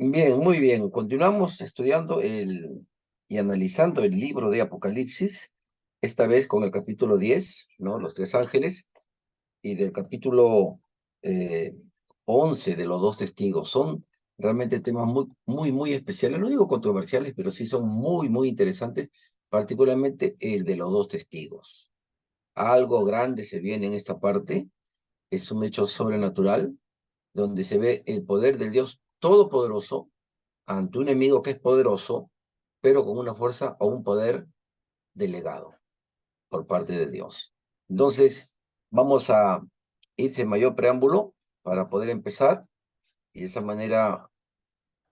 Bien, muy bien. Continuamos estudiando y analizando el libro de Apocalipsis, esta vez con el capítulo 10, ¿no? Los tres ángeles, y del capítulo eh, 11 de los dos testigos. Son realmente temas muy especiales, no digo controversiales, pero sí son muy interesantes, particularmente el de los dos testigos. Algo grande se viene en esta parte, es un hecho sobrenatural, donde se ve el poder del Dios Todopoderoso ante un enemigo que es poderoso, pero con una fuerza o un poder delegado por parte de Dios. Entonces, vamos a ir sin mayor preámbulo para poder empezar y de esa manera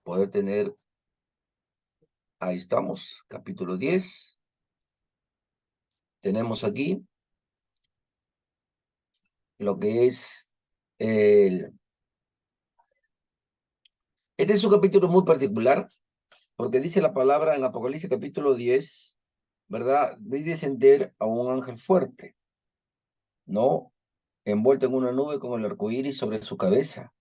poder tener, ahí estamos, capítulo 10. Tenemos aquí lo que es el... Este es un capítulo muy particular porque dice la palabra en Apocalipsis capítulo 10, ¿verdad? Vi descender a un ángel fuerte, ¿no? Envuelto en una nube con el arco iris sobre su cabeza.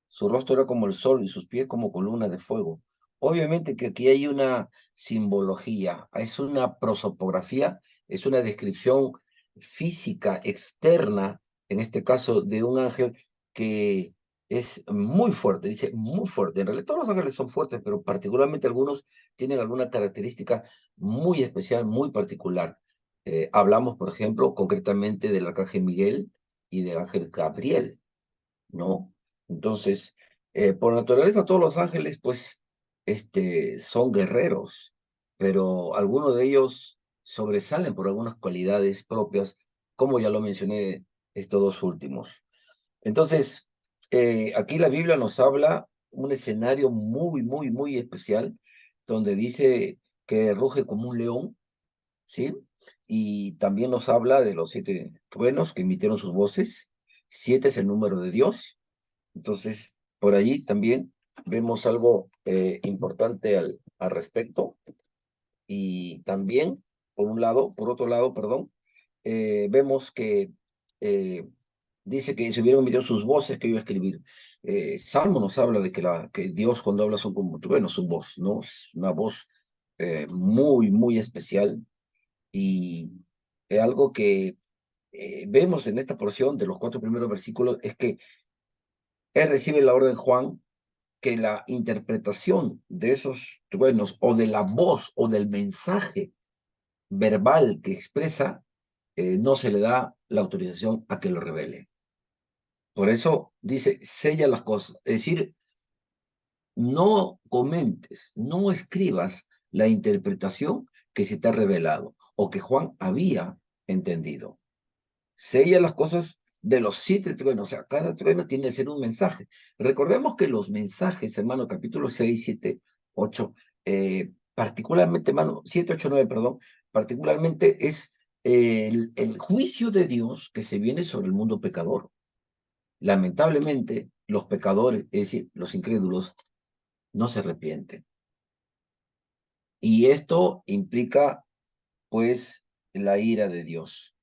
Su rostro era como el sol y sus pies como columnas de fuego. Obviamente que aquí hay una simbología, es una prosopografía, es una descripción física externa, en este caso de un ángel que es muy fuerte, dice muy fuerte. En realidad todos los ángeles son fuertes, pero particularmente algunos tienen alguna característica muy especial, muy particular. Hablamos, por ejemplo, concretamente del arcángel Miguel y del ángel Gabriel, ¿no? Entonces, por naturaleza todos los ángeles, pues, son guerreros, pero algunos de ellos sobresalen por algunas cualidades propias, como ya lo mencioné, estos dos últimos. Entonces, aquí la Biblia nos habla un escenario muy especial, donde dice que ruge como un león, ¿sí? Y también nos habla de los 7 truenos que emitieron sus voces. 7 es el número de Dios. Entonces, por allí también vemos algo importante al respecto. Y también, por otro lado, perdón, vemos que eh, dice que se hubieran emitido sus voces que iba a escribir. Salmo nos habla de que Dios cuando habla son como, bueno, su voz, ¿no? Es una voz muy especial y algo que vemos en esta porción de los 4 primeros versículos es que él recibe la orden Juan que la interpretación de esos truenos o de la voz o del mensaje verbal que expresa, no se le da la autorización a que lo revele. Por eso dice, sella las cosas. Es decir, no comentes, no escribas la interpretación que se te ha revelado o que Juan había entendido. Sella las cosas de los 7 truenos, o sea, cada trueno tiene que ser un mensaje. Recordemos que los mensajes, hermano, capítulo 6, 7, 8, particularmente, hermano, 7, 8, 9, perdón, particularmente es el juicio de Dios que se viene sobre el mundo pecador. Lamentablemente, los pecadores, es decir, los incrédulos, no se arrepienten. Y esto implica, pues, la ira de Dios,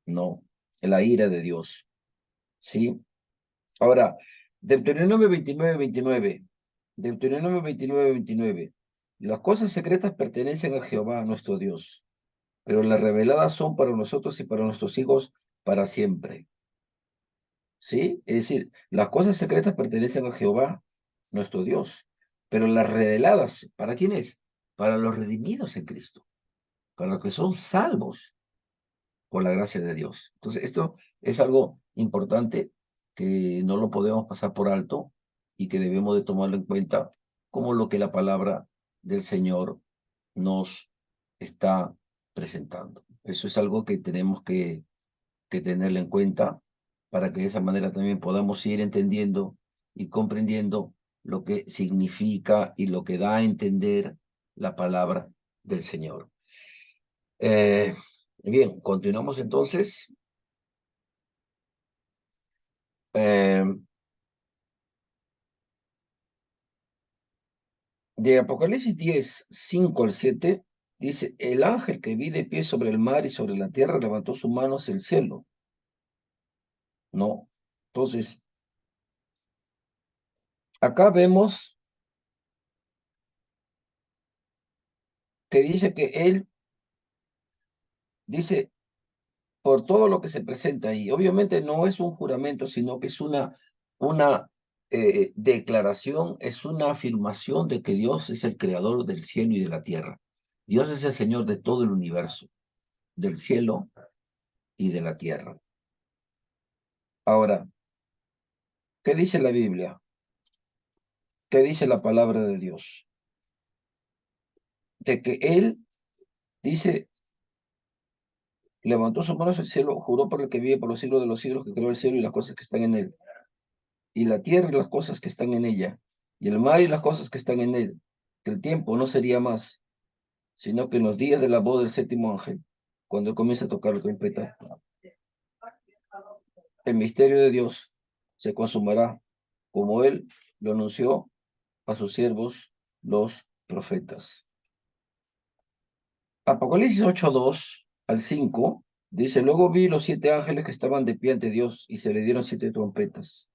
¿no? La ira de Dios, ¿sí? Ahora, Deuteronomio 29. Deuteronomio 29. Las cosas secretas pertenecen a Jehová, nuestro Dios, pero las reveladas son para nosotros y para nuestros hijos para siempre. ¿Sí? Es decir, las cosas secretas pertenecen a Jehová, nuestro Dios, pero las reveladas, ¿para quién es? Para los redimidos en Cristo, para los que son salvos por la gracia de Dios. Entonces, esto es algo importante que no lo podemos pasar por alto y que debemos de tomarlo en cuenta como lo que la palabra del Señor nos está presentando. Eso es algo que tenemos que tenerlo en cuenta para que de esa manera también podamos ir entendiendo y comprendiendo lo que significa y lo que da a entender la palabra del Señor. Eh, Bien, continuamos entonces. Eh, de Apocalipsis 10, 5 al 7, dice, el ángel que vi de pie sobre el mar y sobre la tierra levantó su mano hacia el cielo. No. Entonces, acá vemos, que dice que él, dice, por todo lo que se presenta ahí. Obviamente no es un juramento, sino que es una declaración, es una afirmación de que Dios es el creador del cielo y de la tierra. Dios es el Señor de todo el universo, del cielo y de la tierra. Ahora, ¿qué dice la Biblia? ¿Qué dice la palabra de Dios? De que Él, dice, levantó sus manos al cielo, juró por el que vive por los siglos de los siglos, que creó el cielo y las cosas que están en él, y la tierra y las cosas que están en ella, y el mar y las cosas que están en él, que el tiempo no sería más, sino que en los días de la voz del séptimo ángel, cuando comienza a tocar la trompeta, el misterio de Dios se consumará, como él lo anunció a sus siervos, los profetas. Apocalipsis 8:2 al 5 dice, luego vi los 7 ángeles que estaban de pie ante Dios y se le dieron 7 trompetas.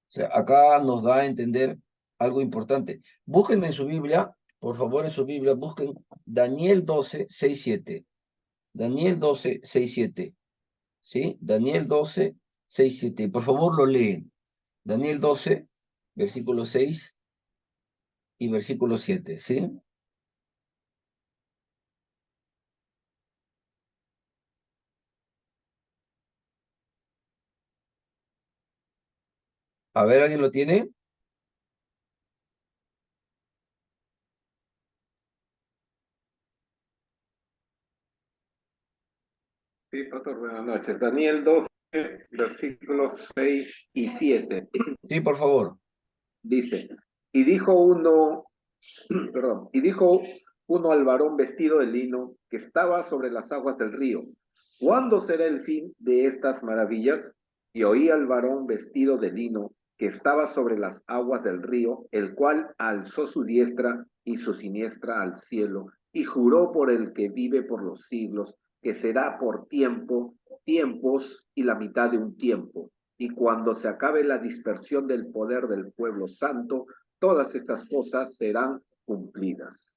O sea, acá nos da a entender algo importante. Busquen en su Biblia, por favor, en su Biblia, busquen Daniel 12:6-7. Daniel 12:6-7. ¿Sí? Daniel 12:6-7. Por favor, lo leen. Daniel 12, versículo 6 y versículo 7. ¿Sí? A ver, ¿alguien lo tiene? Sí, pastor, buenas noches. Daniel 12, versículos 6 y 7. Sí, por favor. Dice, y dijo uno, perdón, y dijo uno al varón vestido de lino que estaba sobre las aguas del río, ¿cuándo será el fin de estas maravillas? Y oí al varón vestido de lino que estaba sobre las aguas del río, el cual alzó su diestra y su siniestra al cielo, y juró por el que vive por los siglos, que será por tiempo, tiempos y la mitad de un tiempo. Y cuando se acabe la dispersión del poder del pueblo santo, todas estas cosas serán cumplidas.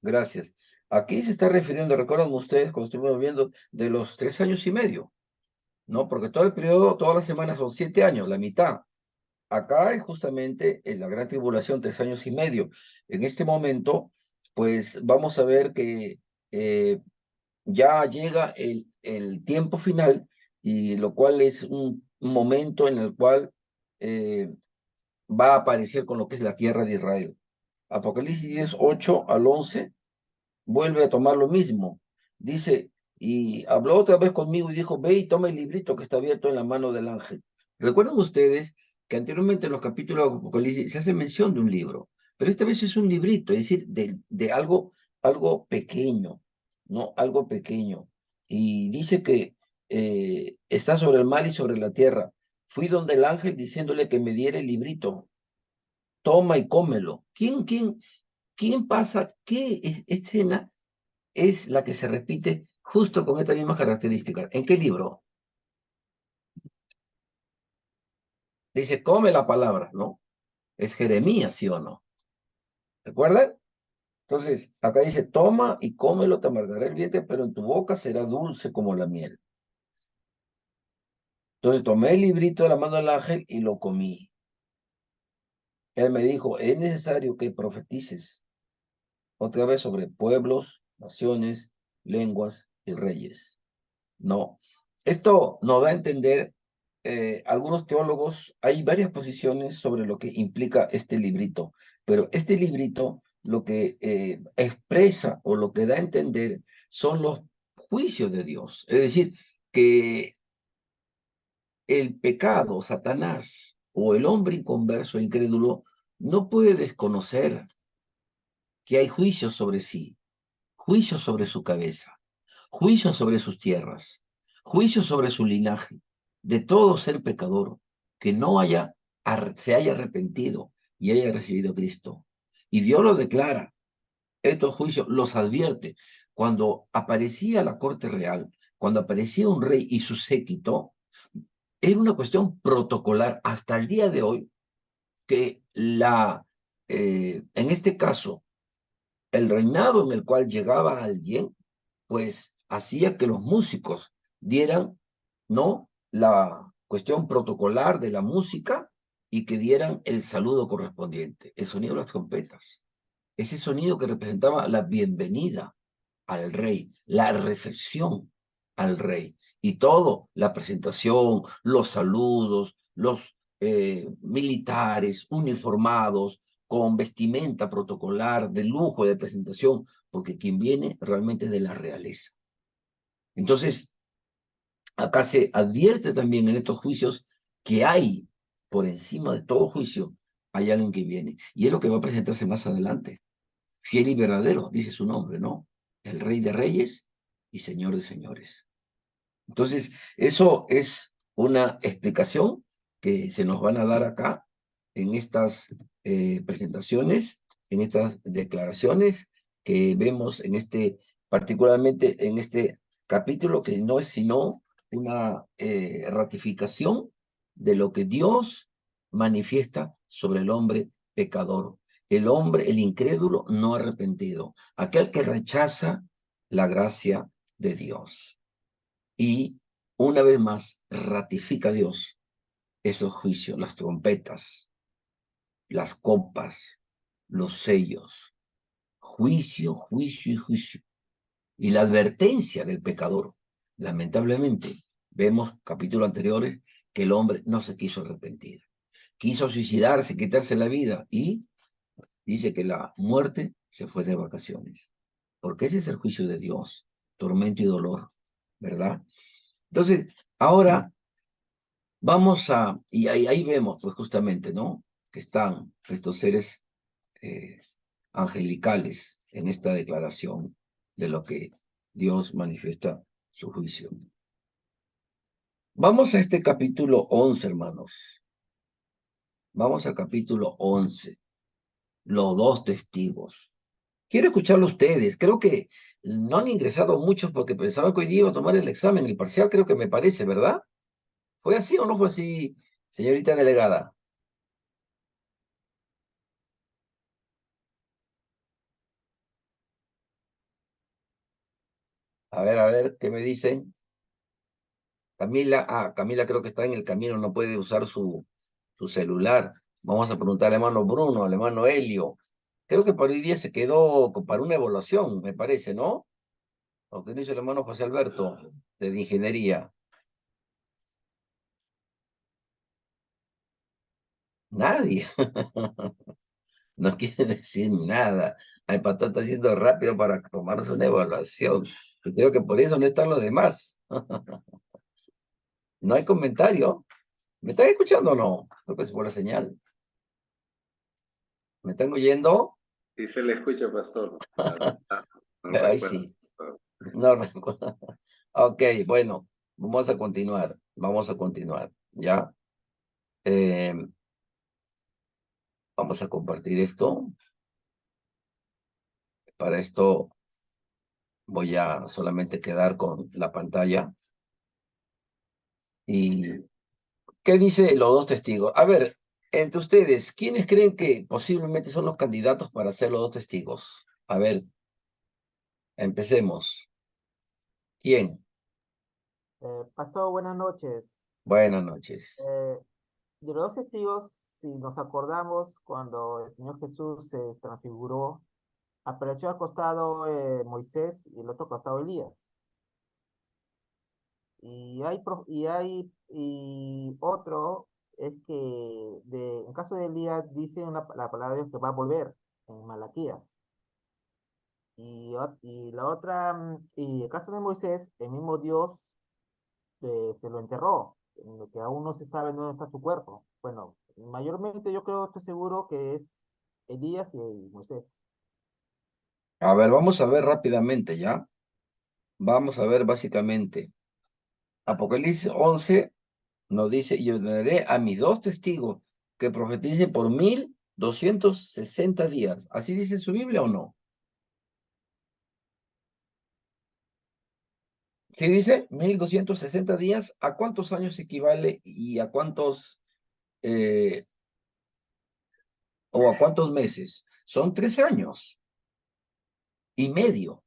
Gracias. Aquí se está refiriendo, recuerdan ustedes, cuando estuvimos viendo, de los 3 años y medio, ¿no? Porque todo el periodo, todas las semanas son 7 años, la mitad. Acá es justamente en la gran tribulación, 3 años y medio. En este momento, pues vamos a ver que ya llega el tiempo final, y lo cual es un momento en el cual eh, va a aparecer con lo que es la tierra de Israel. Apocalipsis 10:8 al 11 vuelve a tomar lo mismo. Dice, y habló otra vez conmigo y dijo, ve y toma el librito que está abierto en la mano del ángel. ¿Recuerdan ustedes que anteriormente en los capítulos de Apocalipsis se hace mención de un libro? Pero esta vez es un librito, es decir, de algo pequeño, ¿no? Algo pequeño. Y dice que está sobre el mar y sobre la tierra. Fui donde el ángel diciéndole que me diera el librito. Toma y cómelo. ¿Quién pasa? ¿Qué escena es la que se repite justo con estas mismas características? ¿En qué libro? Dice, come la palabra, ¿no? Es Jeremías, ¿sí o no? ¿Recuerdan? Entonces, acá dice, toma y cómelo, te amargará el vientre, pero en tu boca será dulce como la miel. Entonces tomé el librito de la mano del ángel y lo comí. Él me dijo, es necesario que profetices otra vez sobre pueblos, naciones, lenguas y reyes. No. Esto nos da a entender, algunos teólogos, hay varias posiciones sobre lo que implica este librito, pero este librito lo que expresa o lo que da a entender son los juicios de Dios. Es decir, que el pecado, Satanás o el hombre inconverso, incrédulo, no puede desconocer que hay juicios sobre sí, juicios sobre su cabeza, juicio sobre sus tierras, juicio sobre su linaje, de todo ser pecador que no se haya arrepentido y haya recibido a Cristo. Y Dios lo declara, estos juicios los advierte. Cuando aparecía la corte real, cuando aparecía un rey y su séquito, era una cuestión protocolar hasta el día de hoy que en este caso, el reinado en el cual llegaba alguien, pues hacía que los músicos dieran, ¿no?, la cuestión protocolar de la música y que dieran el saludo correspondiente, el sonido de las trompetas. Ese sonido que representaba la bienvenida al rey, la recepción al rey. Y todo, la presentación, los saludos, los militares uniformados, con vestimenta protocolar, de lujo, de presentación, porque quien viene realmente es de la realeza. Entonces, acá se advierte también en estos juicios que hay, por encima de todo juicio, hay alguien que viene. Y es lo que va a presentarse más adelante. Fiel y verdadero, dice su nombre, ¿no? El Rey de Reyes y Señor de Señores. Entonces, eso es una explicación que se nos van a dar acá en estas presentaciones, en estas declaraciones que vemos en particularmente en este capítulo, que no es sino una ratificación de lo que Dios manifiesta sobre el hombre pecador, el hombre, el incrédulo no arrepentido, aquel que rechaza la gracia de Dios. Y una vez más ratifica Dios esos juicios, las trompetas, las copas, los sellos, juicio, juicio y juicio. Y la advertencia del pecador. Lamentablemente, vemos capítulos anteriores que el hombre no se quiso arrepentir. Quiso suicidarse, quitarse la vida y dice que la muerte se fue de vacaciones. Porque ese es el juicio de Dios, tormento y dolor, ¿verdad? Entonces, ahora vamos y ahí vemos, pues justamente, ¿no? Que están estos seres eh, angelicales en esta declaración de lo que Dios manifiesta su juicio. Vamos a este capítulo 11, hermanos. Vamos al capítulo 11, los dos testigos. Quiero escucharlo a ustedes. Creo que no han ingresado muchos porque pensaban que hoy día iba a tomar el examen, el parcial, creo que me parece, ¿verdad? ¿Fue así o no fue así, señorita delegada? A ver, ¿qué me dicen? Camila, Camila creo que está en el camino, no puede usar su celular. Vamos a preguntar al hermano Bruno, al hermano Helio. Creo que por hoy día se quedó para una evaluación, me parece, ¿no? Lo que dice el hermano José Alberto, de ingeniería. Nadie. No quiere decir nada. El patrón está haciendo rápido para tomarse una evaluación. Y creo que por eso no están los demás. No hay comentario. ¿Me están escuchando o no? Creo que es por la señal. ¿Me están oyendo? Sí se le escucha, pastor. No Ahí recuerdo. sí. No recuerdo. Ok, bueno, vamos a continuar. Vamos a continuar. ¿Ya? Eh, vamos a compartir esto. Para esto voy a solamente quedar con la pantalla. ¿Y qué dice los dos testigos? A ver, entre ustedes, ¿quiénes creen que posiblemente son los candidatos para ser los dos testigos? A ver, empecemos. ¿Quién? Pastor, buenas noches. Buenas noches. Eh, de los dos testigos, si nos acordamos, cuando el Señor Jesús se transfiguró, apareció al costado Moisés y el otro costado Elías. Y otro es que en caso de Elías dice la palabra de Dios que va a volver en Malaquías. Y la otra, y el caso de Moisés, el mismo Dios lo enterró, en lo que aún no se sabe dónde está su cuerpo. Bueno, mayormente yo creo, estoy seguro que es Elías y Moisés. A ver, vamos a ver rápidamente, ¿ya? Vamos a ver básicamente. Apocalipsis 11 nos dice, y ordenaré a mis dos testigos que profeticen por 1260 días. ¿Así dice su Biblia o no? ¿Sí dice 1260 días? ¿A cuántos años equivale y a cuántos o a cuántos meses? Son 3 años. y medio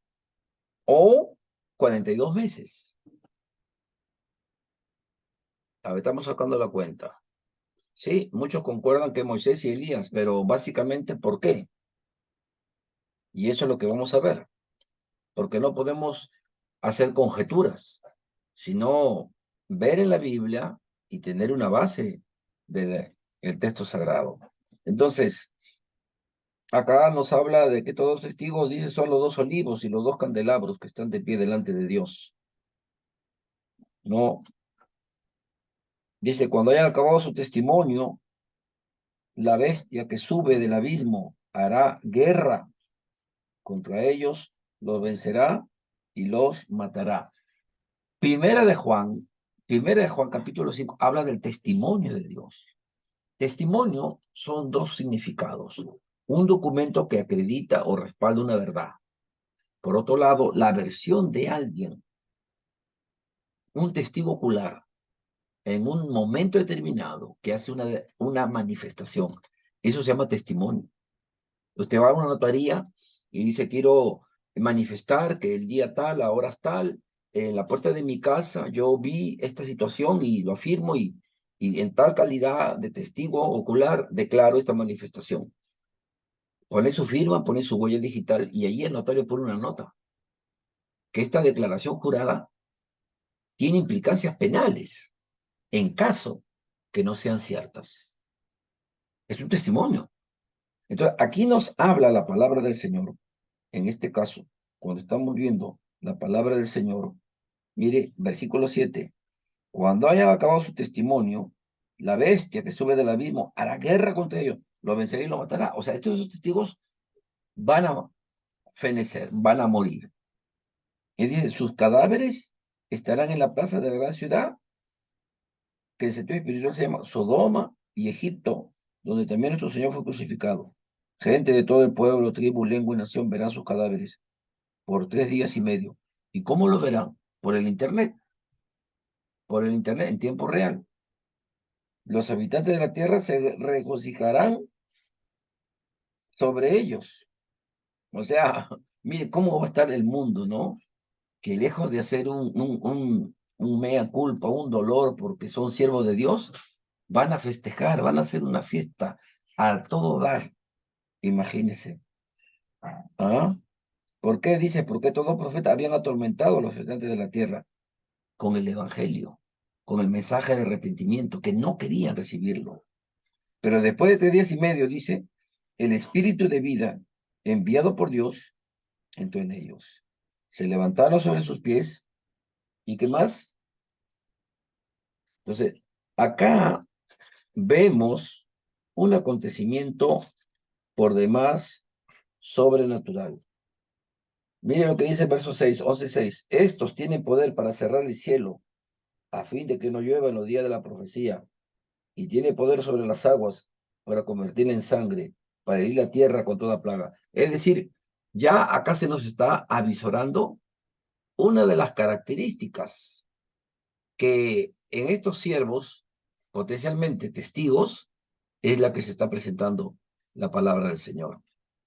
o 42 meses. A ver, estamos sacando la cuenta. Sí, muchos concuerdan que Moisés y Elías, pero básicamente, ¿por qué? Y eso es lo que vamos a ver, porque no podemos hacer conjeturas, sino ver en la Biblia y tener una base del texto sagrado. Entonces, acá nos habla de que todos testigos, dice, son los dos olivos y los dos candelabros que están de pie delante de Dios. No, dice, cuando hayan acabado su testimonio, la bestia que sube del abismo hará guerra contra ellos, los vencerá y los matará. Primera de Juan capítulo 5, habla del testimonio de Dios. Testimonio son dos significados. Un documento que acredita o respalda una verdad. Por otro lado, la versión de alguien, un testigo ocular, en un momento determinado que hace una manifestación. Eso se llama testimonio. Usted va a una notaría y dice, quiero manifestar que el día tal, a horas tal, en la puerta de mi casa yo vi esta situación y lo afirmo y en tal calidad de testigo ocular declaro esta manifestación. Pone su firma, pone su huella digital y allí el notario pone una nota. Que esta declaración jurada tiene implicancias penales en caso que no sean ciertas. Es un testimonio. Entonces, aquí nos habla la palabra del Señor. En este caso, cuando estamos viendo la palabra del Señor, mire, versículo 7, cuando hayan acabado su testimonio, la bestia que sube del abismo hará guerra contra ellos, lo vencerá y lo matará. O sea, estos dos testigos van a fenecer, van a morir. Y dice, sus cadáveres estarán en la plaza de la gran ciudad, que en sentido espiritual se llama Sodoma y Egipto, donde también nuestro Señor fue crucificado. Gente de todo el pueblo, tribu, lengua y nación verán sus cadáveres por 3 días y medio. ¿Y cómo lo verán? Por el Internet, en tiempo real. Los habitantes de la tierra se regocijarán sobre ellos. O sea, mire cómo va a estar el mundo, ¿no? Que lejos de hacer un mea culpa, un dolor porque son siervos de Dios, van a festejar, van a hacer una fiesta a todo dar. Imagínense. ¿Ah? ¿Por qué? Dice, porque todos los profetas habían atormentado a los habitantes de la tierra con el evangelio, con el mensaje de arrepentimiento, que no querían recibirlo. Pero después de 3 días y medio, dice, el espíritu de vida enviado por Dios entró en ellos. Se levantaron sobre sus pies. ¿Y qué más? Entonces, acá vemos un acontecimiento por demás sobrenatural. Mire lo que dice el verso 6, 11:6. Estos tienen poder para cerrar el cielo a fin de que no llueva en los días de la profecía, y tiene poder sobre las aguas para convertirla en sangre, para herir la tierra con toda plaga. Es decir, ya acá se nos está avisorando una de las características que en estos siervos, potencialmente testigos, es la que se está presentando la palabra del Señor.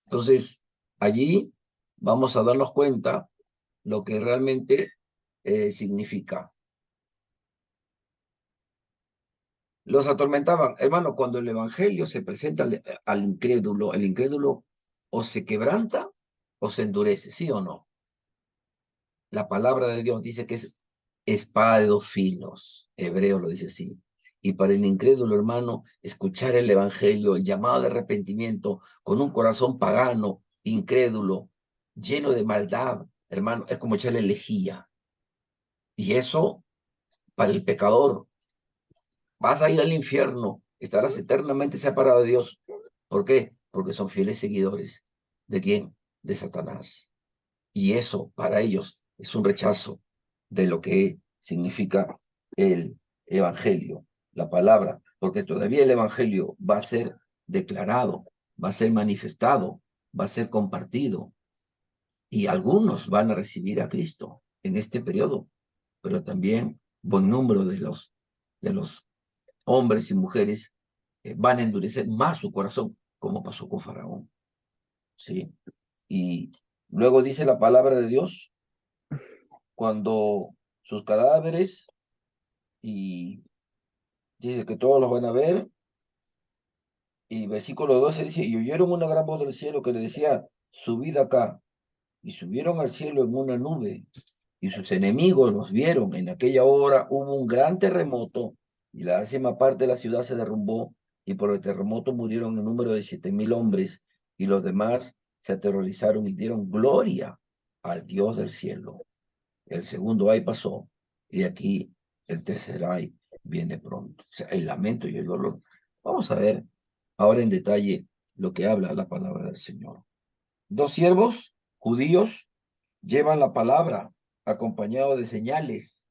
Entonces, allí vamos a darnos cuenta lo que realmente significa. Los atormentaban. Hermano, cuando el evangelio se presenta al incrédulo, el incrédulo o se quebranta o se endurece, ¿sí o no? La palabra de Dios dice que es espada de dos filos. Hebreo lo dice así. Y para el incrédulo, hermano, escuchar el evangelio, el llamado de arrepentimiento, con un corazón pagano, incrédulo, lleno de maldad, hermano, es como echarle lejía. Y eso, para el pecador, vas a ir al infierno, estarás eternamente separado de Dios. ¿Por qué? Porque son fieles seguidores. ¿De quién? De Satanás. Y eso para ellos es un rechazo de lo que significa el evangelio, la palabra, porque todavía el evangelio va a ser declarado, va a ser manifestado, va a ser compartido, y algunos van a recibir a Cristo en este periodo, pero también buen número de los hombres y mujeres van a endurecer más su corazón, como pasó con Faraón, ¿sí? Y Luego dice la palabra de Dios, cuando sus cadáveres, y dice que todos los van a ver, y versículo 12 dice, y oyeron una gran voz del cielo que le decía, subid acá, y subieron al cielo en una nube, y sus enemigos los vieron. En aquella hora hubo un gran terremoto, y la décima parte de la ciudad se derrumbó, y por el terremoto murieron en número de 7,000 hombres, y los demás se aterrorizaron y dieron gloria al Dios del cielo. El segundo ay pasó, y aquí el tercer ay viene pronto. O sea, el lamento y el dolor. Vamos a ver ahora en detalle lo que habla la palabra del Señor. Dos siervos judíos llevan la palabra acompañado de señales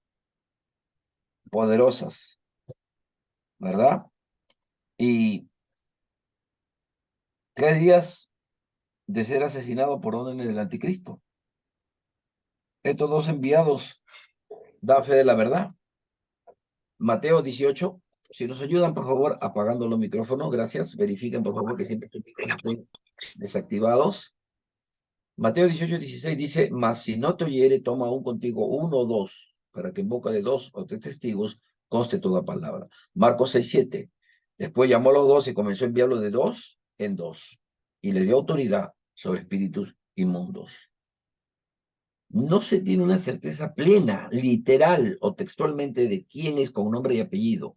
poderosas, ¿verdad? Y 3 días de ser asesinado por órdenes del anticristo. Estos dos enviados dan fe de la verdad. Mateo 18, si nos ayudan, por favor, apagando los micrófonos, gracias. Verifiquen, por favor, que siempre sus micrófonos estén desactivados. Mateo 18:16 dice, mas si no te oyere, toma aún contigo uno o dos, para que en boca de 2 o 3 testigos conste toda palabra. Marcos 6:7, después llamó a los 12 y comenzó a enviarlos de 2 en 2, y le dio autoridad sobre espíritus inmundos. No se tiene una certeza plena, literal o textualmente de quién es con nombre y apellido,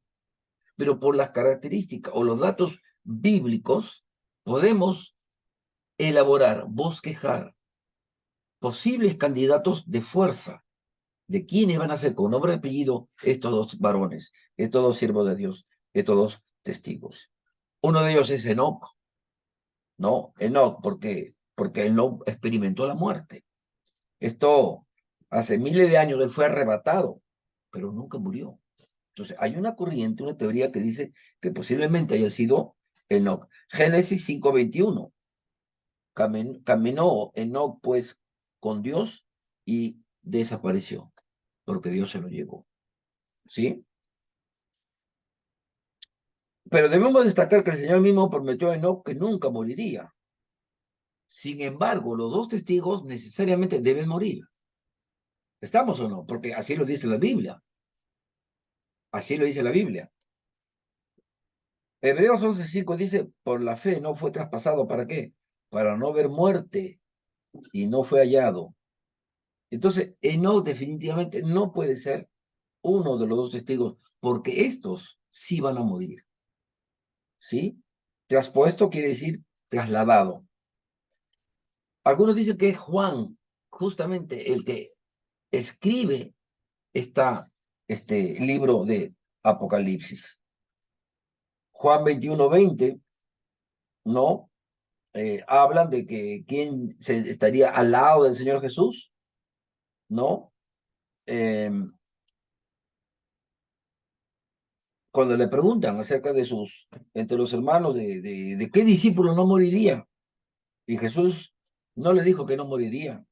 pero por las características o los datos bíblicos podemos elaborar, bosquejar posibles candidatos de fuerza, de quiénes van a ser con nombre y apellido estos dos varones, estos dos siervos de Dios, estos dos testigos. Uno de ellos es Enoc, ¿no? Enoc, porque él no experimentó la muerte. Esto, hace miles de años él fue arrebatado, pero nunca murió. Entonces, hay una corriente, una teoría que dice que posiblemente haya sido Enoc. Génesis 5:21. Caminó Enoc, pues, con Dios y desapareció, porque Dios se lo llevó. ¿Sí? Pero debemos destacar que el Señor mismo prometió a Enoc que nunca moriría. Sin embargo, los dos testigos necesariamente deben morir. ¿Estamos o no? Porque así lo dice la Biblia. Así lo dice la Biblia. Hebreos 11:5 dice, por la fe no fue traspasado, ¿para qué? Para no ver muerte, y no fue hallado. Entonces, Enoc definitivamente no puede ser uno de los dos testigos, porque estos sí van a morir. ¿Sí? Traspuesto quiere decir trasladado. Algunos dicen que es Juan, justamente el que escribe este libro de Apocalipsis. Juan 21:20, ¿no? Hablan de que quién estaría al lado del Señor Jesús, ¿no? Cuando le preguntan acerca de entre los hermanos, de qué discípulo no moriría, y Jesús no le dijo que no moriría,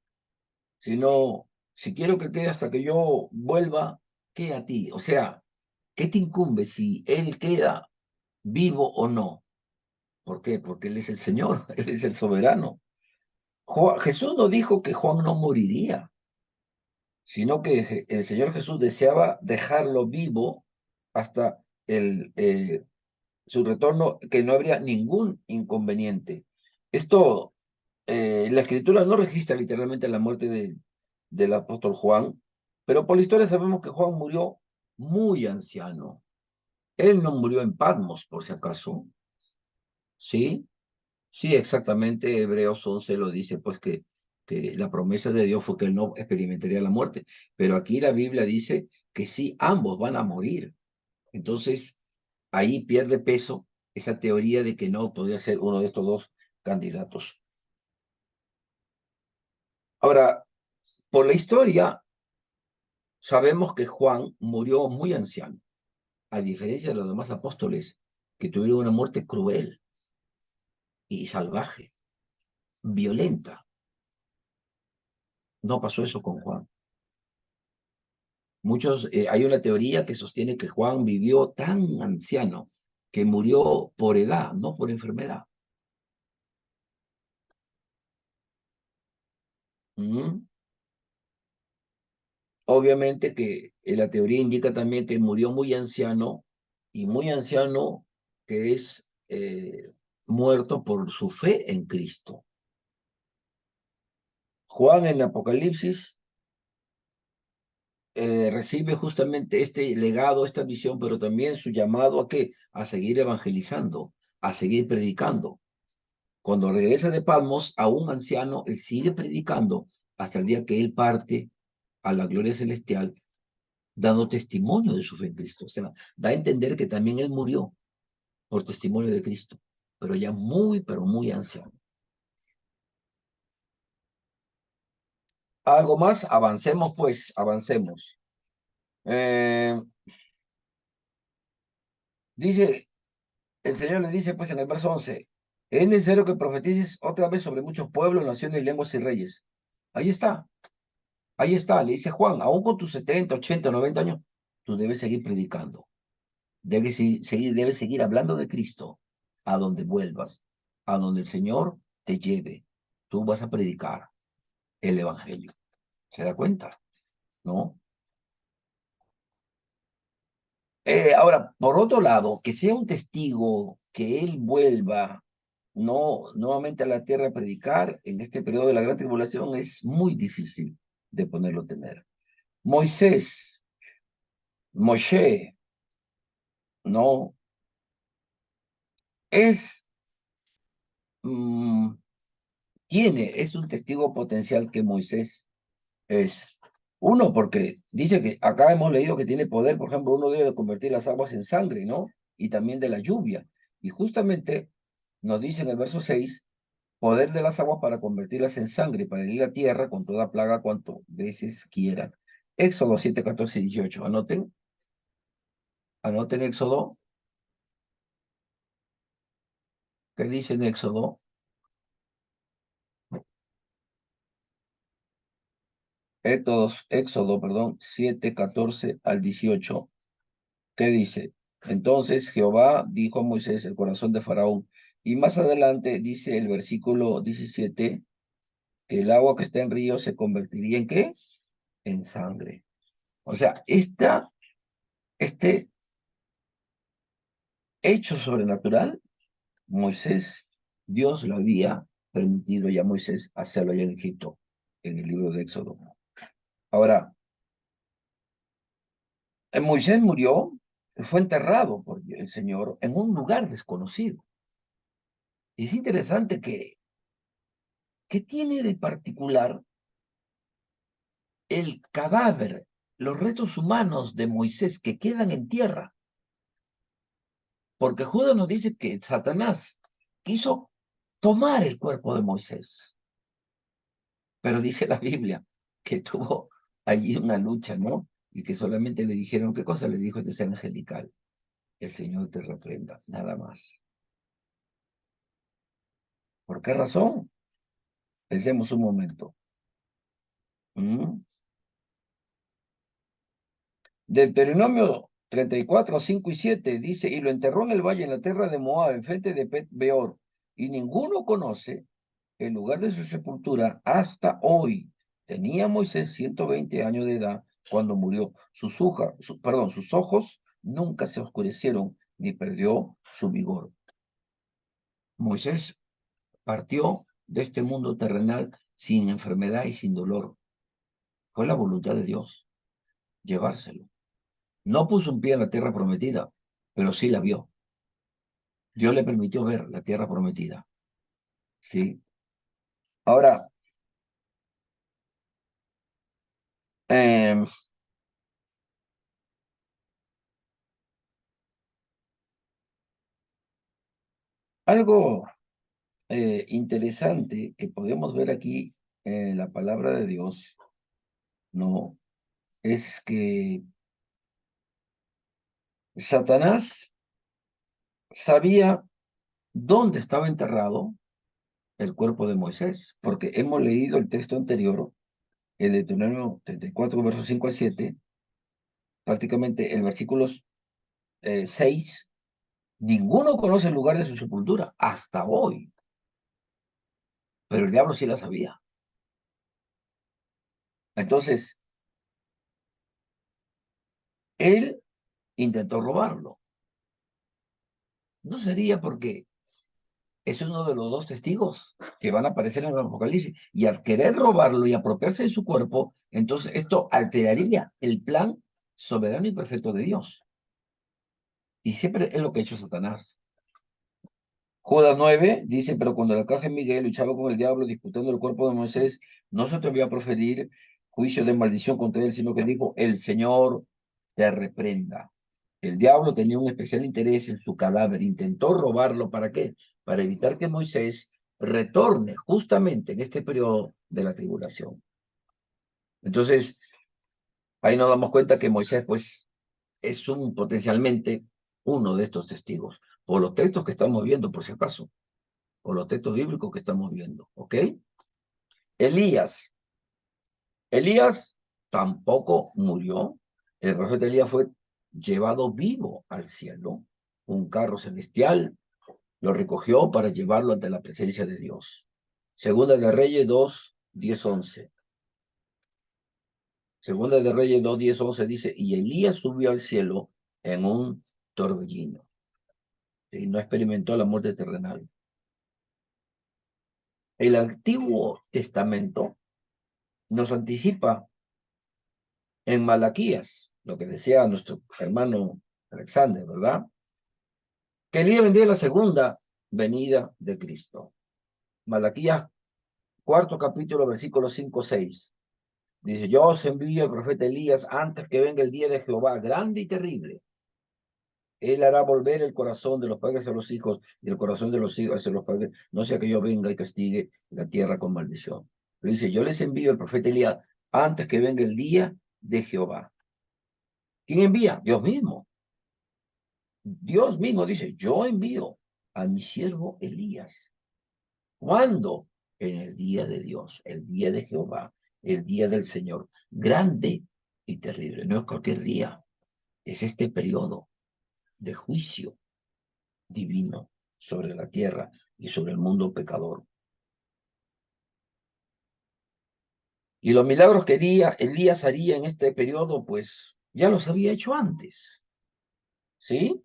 sino, si quiero que quede hasta que yo vuelva, ¿qué a ti? O sea, ¿qué te incumbe si él queda vivo o no? ¿Por qué? Porque él es el Señor, él es el soberano. Jesús no dijo que Juan no moriría, sino que el Señor Jesús deseaba dejarlo vivo hasta su retorno, que no habría ningún inconveniente. Esto, la escritura no registra literalmente la muerte del apóstol Juan, pero por la historia sabemos que Juan murió muy anciano. Él no murió en Patmos, por si acaso. ¿Sí? Sí, exactamente. Hebreos 11 lo dice, pues que la promesa de Dios fue que él no experimentaría la muerte. Pero aquí la Biblia dice que sí, ambos van a morir. Entonces, ahí pierde peso esa teoría de que no podría ser uno de estos dos candidatos. Ahora, por la historia, sabemos que Juan murió muy anciano, a diferencia de los demás apóstoles, que tuvieron una muerte cruel y salvaje, violenta. No pasó eso con Juan. Hay una teoría que sostiene que Juan vivió tan anciano que murió por edad, no por enfermedad. ¿Mm? Obviamente que la teoría indica también que murió muy anciano, y muy anciano que es muerto por su fe en Cristo. Juan en Apocalipsis recibe justamente este legado, esta visión, pero también su llamado a qué, a seguir evangelizando, a seguir predicando. Cuando regresa de Patmos, a un anciano, él sigue predicando hasta el día que él parte a la gloria celestial, dando testimonio de su fe en Cristo. O sea, da a entender que también él murió por testimonio de Cristo, pero ya muy, pero muy anciano. Algo más, avancemos pues, avancemos. Eh, dice, el Señor le dice pues en el verso 11, es necesario que profetices otra vez sobre muchos pueblos, naciones, lenguas y reyes. Ahí está, ahí está, le dice Juan, aún con tus 70, 80, 90 años, tú debes seguir predicando, debes seguir hablando de Cristo a donde vuelvas, a donde el Señor te lleve. Tú vas a predicar el Evangelio. ¿Se da cuenta? ¿No? Ahora, por otro lado, que sea un testigo, que él vuelva no nuevamente a la tierra a predicar en este periodo de la gran tribulación es muy difícil de ponerlo a temer. Moisés, Moshe, no, es, mm, es un testigo potencial que Moisés es. Uno, porque dice que acá hemos leído que tiene poder, por ejemplo, uno debe convertir las aguas en sangre, ¿no? Y también de la lluvia. Y justamente nos dice en el verso 6 poder de las aguas para convertirlas en sangre, para herir la tierra con toda plaga cuanto veces quieran. Éxodo 7, 14 y 18. Anoten Éxodo. ¿Qué dice en Éxodo? Éxodo, 7, 14 al 18. ¿Qué dice? Entonces Jehová dijo a Moisés el corazón de Faraón. Y más adelante dice el versículo 17, que el agua que está en río se convertiría en ¿qué? En sangre. O sea, este hecho sobrenatural, Moisés, Dios lo había permitido ya a Moisés hacerlo allá en Egipto, en el libro de Éxodo. Ahora, Moisés murió, fue enterrado por el Señor en un lugar desconocido. Y es interesante que, ¿qué tiene de particular el cadáver, los restos humanos de Moisés que quedan en tierra? Porque Judas nos dice que Satanás quiso tomar el cuerpo de Moisés. Pero dice la Biblia que tuvo allí una lucha, ¿no? Y que solamente le dijeron, ¿qué cosa le dijo este ser angelical? El Señor te reprenda, nada más. ¿Por qué razón? Pensemos un momento. ¿Mm? Deuteronomio 34, 5 y 7 dice, y lo enterró en el valle, en la tierra de Moab, enfrente de Bet Beor, y ninguno conoce el lugar de su sepultura hasta hoy. Tenía Moisés 120 años de edad cuando murió. Sus ojos nunca se oscurecieron ni perdió su vigor. Moisés partió de este mundo terrenal sin enfermedad y sin dolor. Fue la voluntad de Dios llevárselo. No puso un pie en la tierra prometida, pero sí la vio. Dios le permitió ver la tierra prometida. ¿Sí? Ahora, eh, algo interesante que podemos ver aquí en la palabra de Dios, ¿no? Es que Satanás sabía dónde estaba enterrado el cuerpo de Moisés, porque hemos leído el texto anterior, el de Deuteronomio 34, versos 5 al 7, prácticamente el versículo 6, ninguno conoce el lugar de su sepultura hasta hoy, pero el diablo sí la sabía. Entonces, él intentó robarlo. No sería porque es uno de los dos testigos que van a aparecer en el Apocalipsis. Y al querer robarlo y apropiarse de su cuerpo, entonces esto alteraría el plan soberano y perfecto de Dios. Y siempre es lo que ha hecho Satanás. Judas 9 dice, pero cuando el arcángel Miguel luchaba con el diablo disputando el cuerpo de Moisés, no se atrevió a proferir juicio de maldición contra él, sino que dijo, el Señor te reprenda. El diablo tenía un especial interés en su cadáver, intentó robarlo, ¿para qué? Para evitar que Moisés retorne justamente en este periodo de la tribulación. Entonces, ahí nos damos cuenta que Moisés, pues, es potencialmente uno de estos testigos, por los textos que estamos viendo, por si acaso, por los textos bíblicos que estamos viendo, ¿ok? Elías. Elías tampoco murió. El profeta Elías fue llevado vivo al cielo. Un carro celestial lo recogió para llevarlo ante la presencia de Dios. Segunda de Reyes 2, 10, 11. Segunda de Reyes 2, 10, 11 dice, y Elías subió al cielo en un torbellino. Y no experimentó la muerte terrenal. El Antiguo Testamento nos anticipa en Malaquías, lo que decía nuestro hermano Alexander, ¿verdad? Que Elías vendría la segunda venida de Cristo. Malaquías, cuarto capítulo, versículos 5, 6. Dice, yo os envío al profeta Elías antes que venga el día de Jehová, grande y terrible. Él hará volver el corazón de los padres a los hijos y el corazón de los hijos hacia los padres, no sea que yo venga y castigue la tierra con maldición. Pero dice, yo les envío al profeta Elías antes que venga el día de Jehová. ¿Quién envía? Dios mismo. Dios mismo dice, yo envío a mi siervo Elías. ¿Cuándo? En el día de Dios, el día de Jehová, el día del Señor, grande y terrible. No es cualquier día, es este periodo de juicio divino sobre la tierra y sobre el mundo pecador. Y los milagros que Elías haría en este periodo, pues ya los había hecho antes, ¿sí?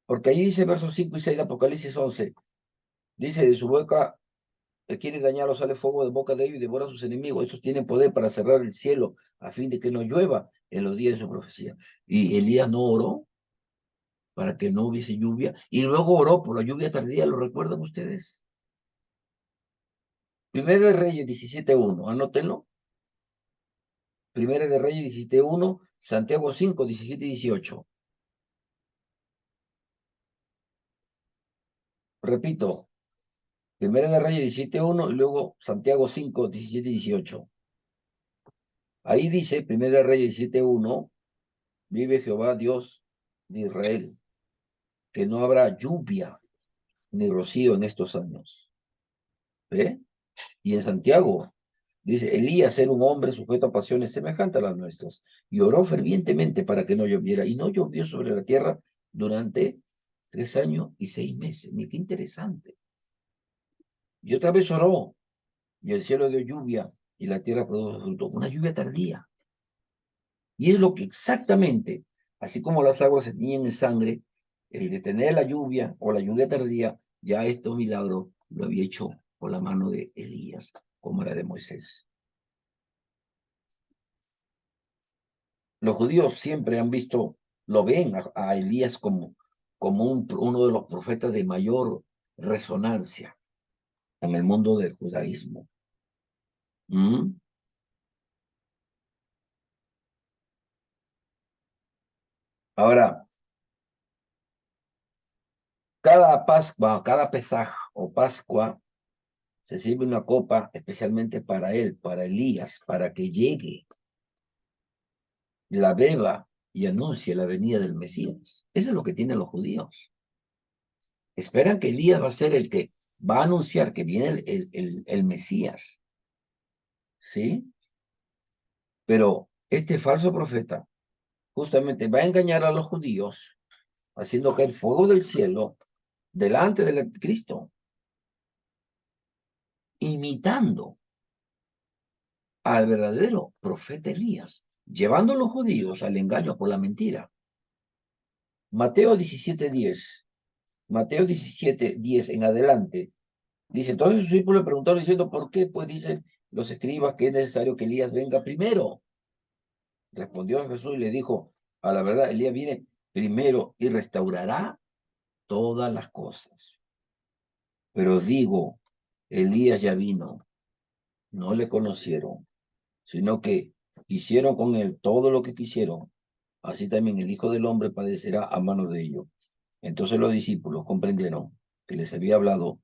Porque ahí dice versos 5 y 6 de Apocalipsis 11, dice, de su boca que quiere dañarlos, sale fuego de boca de ellos y devora a sus enemigos. Esos tienen poder para cerrar el cielo a fin de que no llueva en los días de su profecía. Y Elías no oró para que no hubiese lluvia, y luego oró por la lluvia tardía, ¿lo recuerdan ustedes? Primera de Reyes 17:1, anótenlo. Primera de Reyes 17:1, Santiago 5, 17 y 18. Repito, Primera de Reyes 17:1 y luego Santiago 5, 17 y 18. Ahí dice, Primera de Reyes 17:1, vive Jehová Dios de Israel, que no habrá lluvia ni rocío en estos años. ¿Ve? Y en Santiago dice, Elías era un hombre sujeto a pasiones semejantes a las nuestras, y oró fervientemente para que no lloviera, y no llovió sobre la tierra durante 3 años y 6 meses. Mira, qué interesante. Y otra vez oró, y el cielo dio lluvia, y la tierra produjo fruto. Una lluvia tardía. Y es lo que exactamente, así como las aguas se tiñen en sangre, el detener la lluvia o la lluvia tardía, ya estos milagros lo había hecho por la mano de Elías, como la de Moisés. Los judíos siempre han visto, lo ven a Elías como uno de los profetas de mayor resonancia en el mundo del judaísmo. ¿Mm? Ahora, cada Pascua, cada Pesaj o Pascua, se sirve una copa especialmente para él, para Elías, para que llegue, la beba y anuncie la venida del Mesías. Eso es lo que tienen los judíos. Esperan que Elías va a ser el que va a anunciar que viene el Mesías. ¿Sí? Pero este falso profeta justamente va a engañar a los judíos, haciendo caer fuego del cielo delante del Cristo, imitando al verdadero profeta Elías, llevando a los judíos al engaño por la mentira. Mateo 17:10. Mateo 17:10 en adelante. Dice, entonces sus discípulos le preguntaron diciendo, ¿por qué? Pues dicen los escribas que es necesario que Elías venga primero. Respondió Jesús y le dijo, a la verdad, Elías viene primero y restaurará todas las cosas. Pero digo, Elías ya vino, no le conocieron, sino que hicieron con él todo lo que quisieron. Así también el Hijo del Hombre padecerá a manos de ellos. Entonces los discípulos comprendieron que les había hablado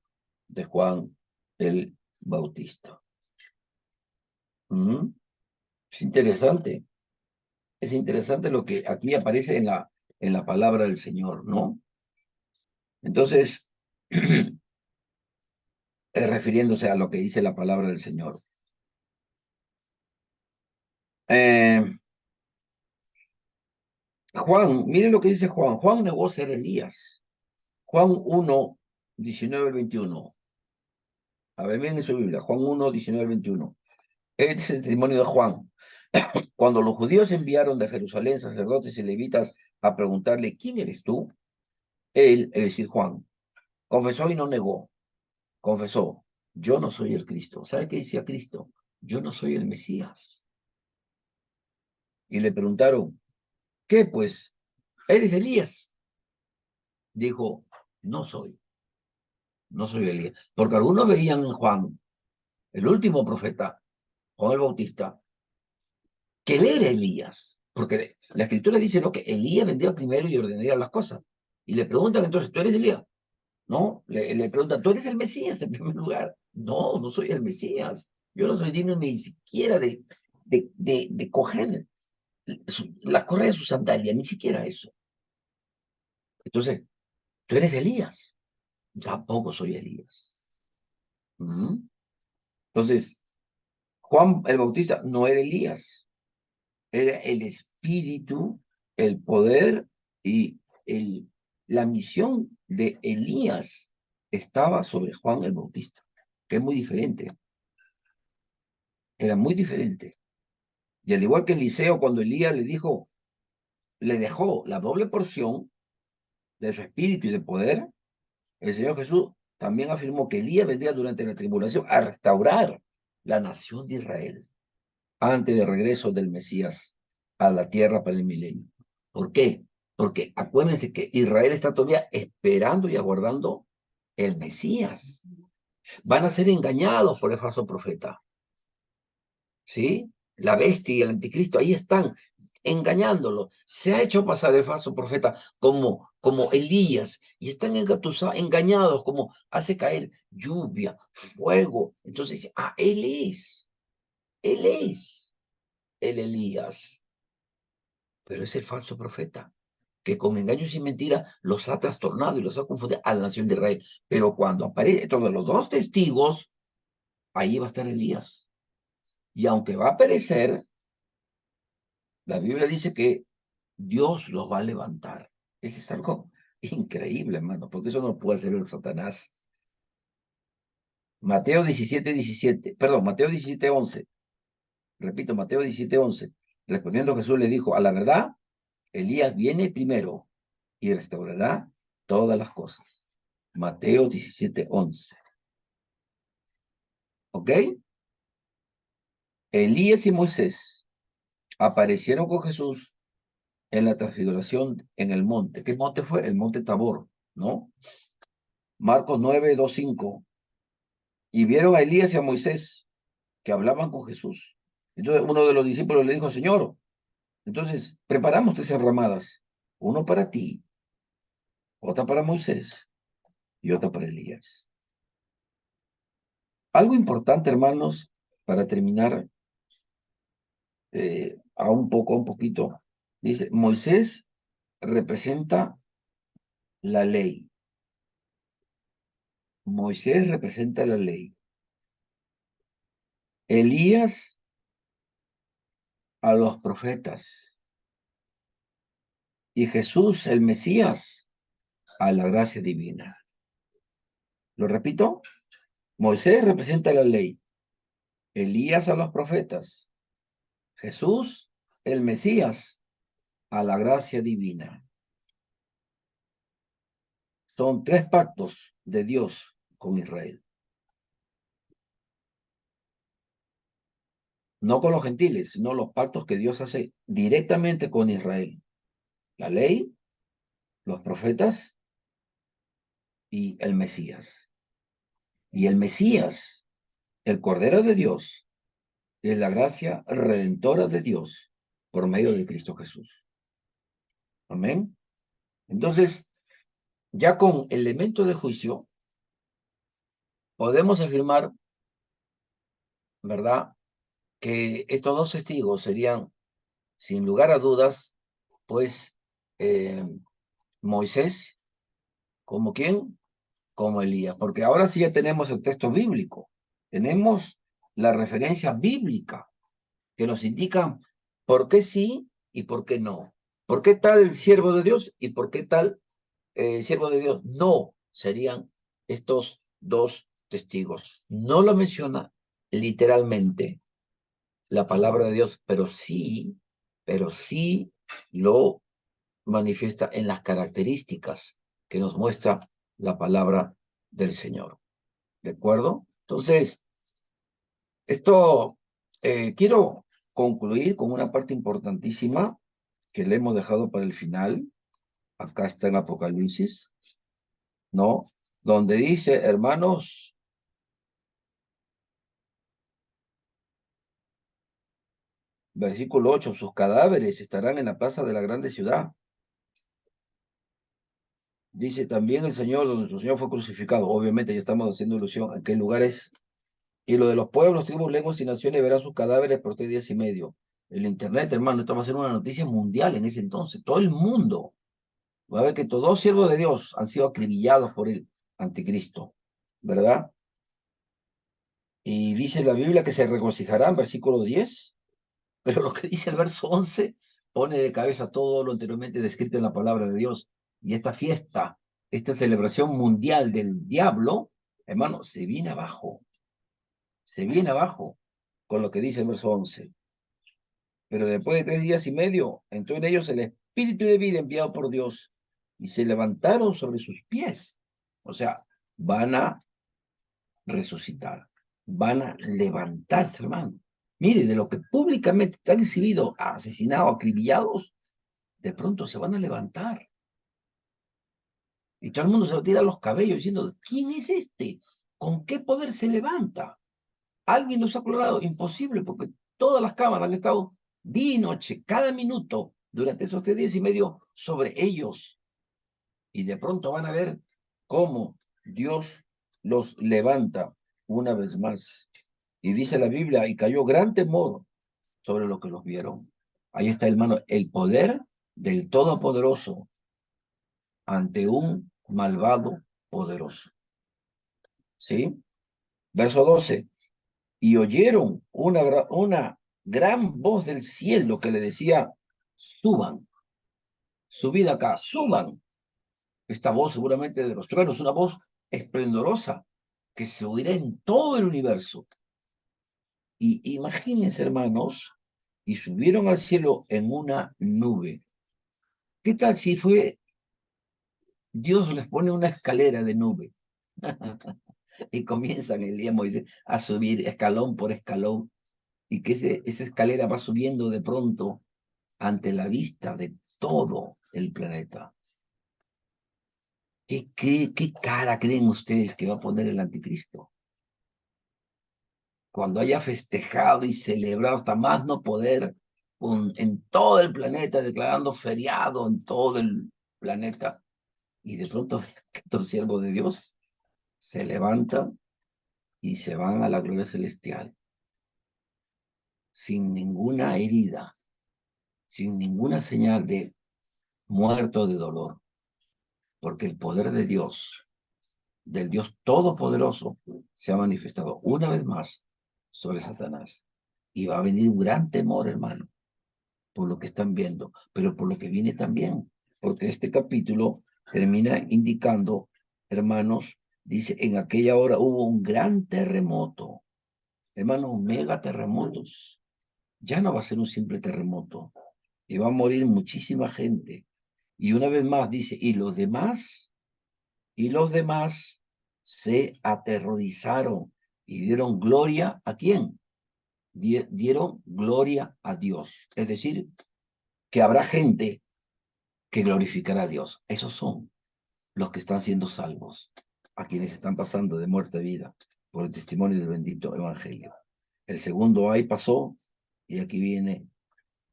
de Juan el Bautista. ¿Mm? Es interesante. Es interesante lo que aquí aparece en la palabra del Señor, ¿no? Entonces, refiriéndose a lo que dice la palabra del Señor. Eh, Juan, miren lo que dice Juan. Juan negó ser Elías. Juan 1, 19 al 21. A ver, miren en su Biblia. Juan 1, 19 al 21. Este es el testimonio de Juan. Cuando los judíos enviaron de Jerusalén sacerdotes y levitas a preguntarle, ¿quién eres tú? Él, es decir, Juan, confesó y no negó. Confesó, yo no soy el Cristo. ¿Sabe qué decía Cristo? Yo no soy el Mesías. Y le preguntaron, ¿qué pues? ¿Eres Elías? Dijo, no soy, no soy Elías. Porque algunos veían en Juan, el último profeta, Juan el Bautista, que él era Elías. Porque la escritura dice, ¿no? Que Elías vendría primero y ordenaría las cosas. Y le preguntan entonces, ¿tú eres Elías? No, le preguntan, ¿tú eres el Mesías en primer lugar? No, no soy el Mesías. Yo no soy digno ni siquiera de coger la correa de su sandalia, ni siquiera eso. Entonces, ¿tú eres Elías? Tampoco soy Elías. Entonces, Juan el Bautista no era Elías, era el espíritu, el poder y la misión de Elías estaba sobre Juan el Bautista, que es muy diferente. Era muy diferente. Y al igual que Eliseo, cuando Elías le dijo, le dejó la doble porción de su espíritu y de poder, el Señor Jesús también afirmó que Elías vendría durante la tribulación a restaurar la nación de Israel antes del regreso del Mesías a la tierra para el milenio. ¿Por qué? Porque acuérdense que Israel está todavía esperando y aguardando el Mesías. Van a ser engañados por el falso profeta. ¿Sí? La bestia y el anticristo ahí están engañándolo. Se ha hecho pasar el falso profeta como Elías y están engañados como hace caer lluvia, fuego. Entonces, él es el Elías, pero es el falso profeta que con engaños y mentiras los ha trastornado y los ha confundido a la nación de Israel. Pero cuando aparece todos los dos testigos, ahí va a estar Elías. Y aunque va a perecer, la Biblia dice que Dios los va a levantar. Eso es algo increíble, hermano, porque eso no puede hacer el Satanás. Mateo 17:17, perdón, Mateo 17:11. Repito, Mateo 17:11. Respondiendo Jesús le dijo, a la verdad, Elías viene primero y restaurará todas las cosas. Mateo 17:11. ¿Ok? Elías y Moisés aparecieron con Jesús en la transfiguración en el monte. ¿Qué monte fue? El monte Tabor, ¿no? Marcos 9:2-5. Y vieron a Elías y a Moisés que hablaban con Jesús. Entonces uno de los discípulos le dijo, Señor, entonces preparamos 3 enramadas, uno para ti, otra para Moisés y otra para Elías. Algo importante, hermanos, para terminar a un poquito, dice, Moisés representa la ley. Moisés representa la ley. Elías a los profetas. Y Jesús, el Mesías, a la gracia divina. ¿Lo repito? Moisés representa la ley. Elías a los profetas, Jesús, el Mesías, a la gracia divina. Son tres pactos de Dios con Israel. No con los gentiles, sino los pactos que Dios hace directamente con Israel. La ley, los profetas y el Mesías. Y el Mesías, el Cordero de Dios, es la gracia redentora de Dios por medio de Cristo Jesús. Amén. Entonces, ya con elemento de juicio, podemos afirmar, ¿verdad?, que estos dos testigos serían, sin lugar a dudas, pues, Moisés, ¿como quién? Como Elías, porque ahora sí ya tenemos el texto bíblico, tenemos la referencia bíblica que nos indica por qué sí y por qué no, por qué tal el siervo de Dios y por qué tal siervo de Dios no serían estos dos testigos. No lo menciona literalmente la palabra de Dios, pero sí lo manifiesta en las características que nos muestra la palabra del Señor. ¿De acuerdo? Entonces, esto quiero concluir con una parte importantísima que le hemos dejado para el final. Acá está en Apocalipsis, ¿no? Donde dice, hermanos, versículo 8, sus cadáveres estarán en la plaza de la grande ciudad. Dice también el Señor, donde nuestro Señor fue crucificado. Obviamente ya estamos haciendo ilusión a qué lugar es. Y lo de los pueblos, tribus, lenguas y naciones verán sus cadáveres por 3 días y medio. El Internet, hermano, esto va a ser una noticia mundial en ese entonces. Todo el mundo va a ver que todos los siervos de Dios han sido acribillados por el anticristo, ¿verdad? Y dice la Biblia que se regocijarán, versículo 10, pero lo que dice el verso 11 pone de cabeza todo lo anteriormente descrito en la palabra de Dios. Y esta fiesta, esta celebración mundial del diablo, hermano, se viene abajo con lo que dice el verso 11. Pero después de 3 días y medio, entró en ellos el espíritu de vida enviado por Dios y se levantaron sobre sus pies. O sea, van a resucitar, van a levantarse, hermano. Mire, de lo que públicamente están exhibidos, asesinados, acribillados, de pronto se van a levantar. Y todo el mundo se va a tirar los cabellos diciendo, ¿quién es este? ¿Con qué poder se levanta? Alguien nos ha aclarado, imposible, porque todas las cámaras han estado día y noche, cada minuto, durante esos 3 días y medio, sobre ellos. Y de pronto van a ver cómo Dios los levanta una vez más. Y dice la Biblia, y cayó gran temor sobre los que los vieron. Ahí está, hermano, el poder del Todopoderoso ante un malvado poderoso. ¿Sí? Verso 12. Y oyeron una gran voz del cielo que le decía, suban, subid acá, suban. Esta voz seguramente de los truenos, una voz esplendorosa que se oirá en todo el universo. Y imagínense, hermanos, y subieron al cielo en una nube. ¿Qué tal si fue Dios les pone una escalera de nube? Y comienzan el día Moisés a subir escalón por escalón, y que esa escalera va subiendo de pronto ante la vista de todo el planeta. ¿Qué cara creen ustedes que va a poner el anticristo? Cuando haya festejado y celebrado hasta más no poder en todo el planeta, declarando feriado en todo el planeta, y de pronto estos siervos de Dios se levantan y se van a la gloria celestial, sin ninguna herida, sin ninguna señal de muerto o de dolor, porque el poder de Dios, del Dios Todopoderoso, se ha manifestado una vez más sobre Satanás. Y va a venir un gran temor, hermano, por lo que están viendo, pero por lo que viene también, porque este capítulo termina indicando, hermanos, dice, en aquella hora hubo un gran terremoto, hermanos, mega terremotos. Ya no va a ser un simple terremoto. Y va a morir muchísima gente. Y una vez más dice, y los demás se aterrorizaron y dieron gloria ¿a quién? Dieron gloria a Dios. Es decir, que habrá gente que glorificará a Dios. Esos son los que están siendo salvos, a quienes están pasando de muerte a vida por el testimonio del bendito evangelio. El segundo ay pasó y aquí viene,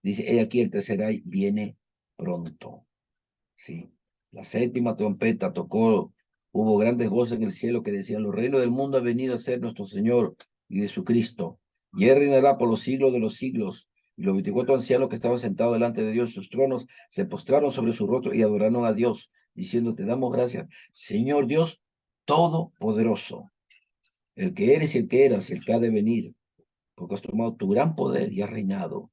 dice, he aquí el tercer ay viene pronto. Sí, la séptima trompeta tocó, hubo grandes voces en el cielo que decían, los reinos del mundo ha venido a ser nuestro Señor y de su Cristo, y Él reinará por los siglos de los siglos. Y los 24 ancianos que estaban sentados delante de Dios en sus tronos se postraron sobre su rostro y adoraron a Dios, diciendo, te damos gracias, Señor Dios Todopoderoso, el que eres y el que eras, el que ha de venir, porque has tomado tu gran poder y has reinado.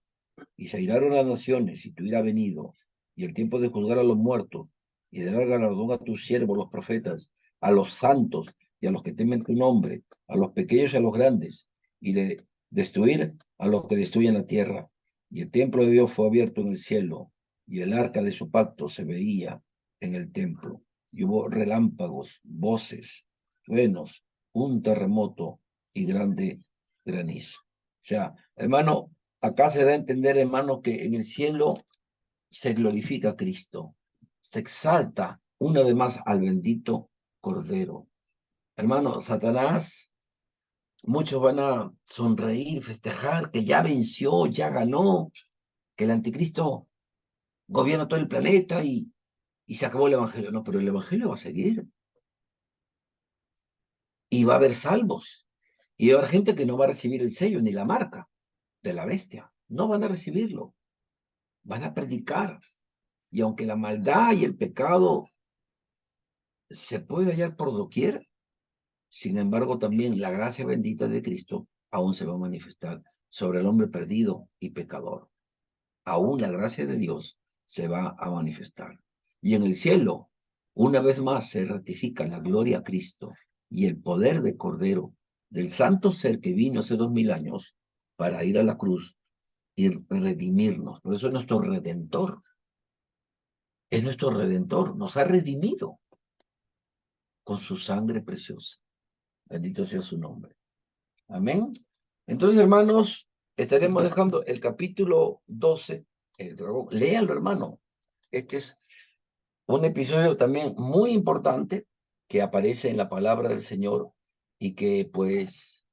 Y se airaron las naciones, y tú hubieras venido, y el tiempo de juzgar a los muertos, y de dar galardón a tus siervos, los profetas, a los santos, y a los que temen tu nombre, a los pequeños y a los grandes, y de destruir a los que destruyen la tierra. Y el templo de Dios fue abierto en el cielo, y el arca de su pacto se veía en el templo. Y hubo relámpagos, voces, truenos, un terremoto y grande granizo. O sea, hermano, acá se da a entender, hermano, que en el cielo se glorifica a Cristo, se exalta una vez más al bendito Cordero. Hermano, Satanás, muchos van a sonreír, festejar, que ya venció, ya ganó, que el anticristo gobierna todo el planeta y se acabó el evangelio. No, pero el evangelio va a seguir y va a haber salvos. Y va a haber gente que no va a recibir el sello ni la marca de la bestia. No van a recibirlo. Van a predicar. Y aunque la maldad y el pecado se puede hallar por doquier, sin embargo también la gracia bendita de Cristo aún se va a manifestar sobre el hombre perdido y pecador. Aún la gracia de Dios se va a manifestar. Y en el cielo, una vez más se ratifica la gloria a Cristo y el poder de Cordero, del santo ser que vino hace 2000 años para ir a la cruz y redimirnos. Por eso es nuestro Redentor. Es nuestro Redentor. Nos ha redimido con su sangre preciosa. Bendito sea su nombre. Amén. Entonces, hermanos, estaremos dejando el capítulo 12, el dragón. Léanlo, hermano. Este es un episodio también muy importante que aparece en la palabra del Señor y que pues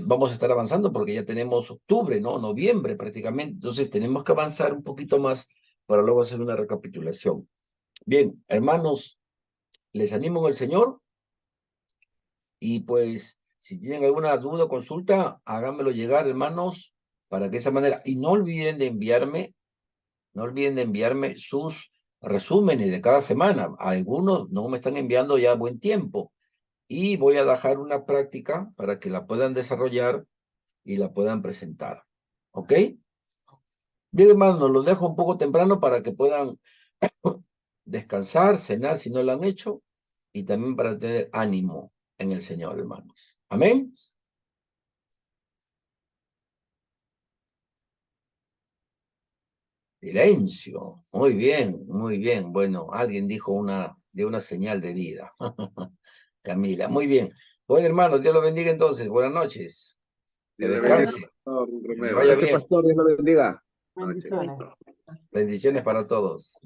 vamos a estar avanzando porque ya tenemos octubre, ¿no? Noviembre prácticamente. Entonces tenemos que avanzar un poquito más para luego hacer una recapitulación. Bien, hermanos, les animo en el Señor. Y pues, si tienen alguna duda o consulta, háganmelo llegar, hermanos, para que de esa manera, y no olviden de enviarme sus resúmenes de cada semana. Algunos no me están enviando ya a buen tiempo. Y voy a dejar una práctica para que la puedan desarrollar y la puedan presentar. ¿Ok? Bien, hermanos, los dejo un poco temprano para que puedan descansar, cenar si no lo han hecho, y también para tener ánimo en el Señor, hermanos. Amén. Silencio. Muy bien, muy bien. Bueno, alguien dijo de una señal de vida. Camila, muy bien. Bueno, hermanos, Dios los bendiga entonces. Buenas noches. Que Dios le bendiga, descanse. Pastor Que le Romero. vaya Gracias, bien. pastor. Dios le bendiga. Bendiciones. Bendiciones para todos.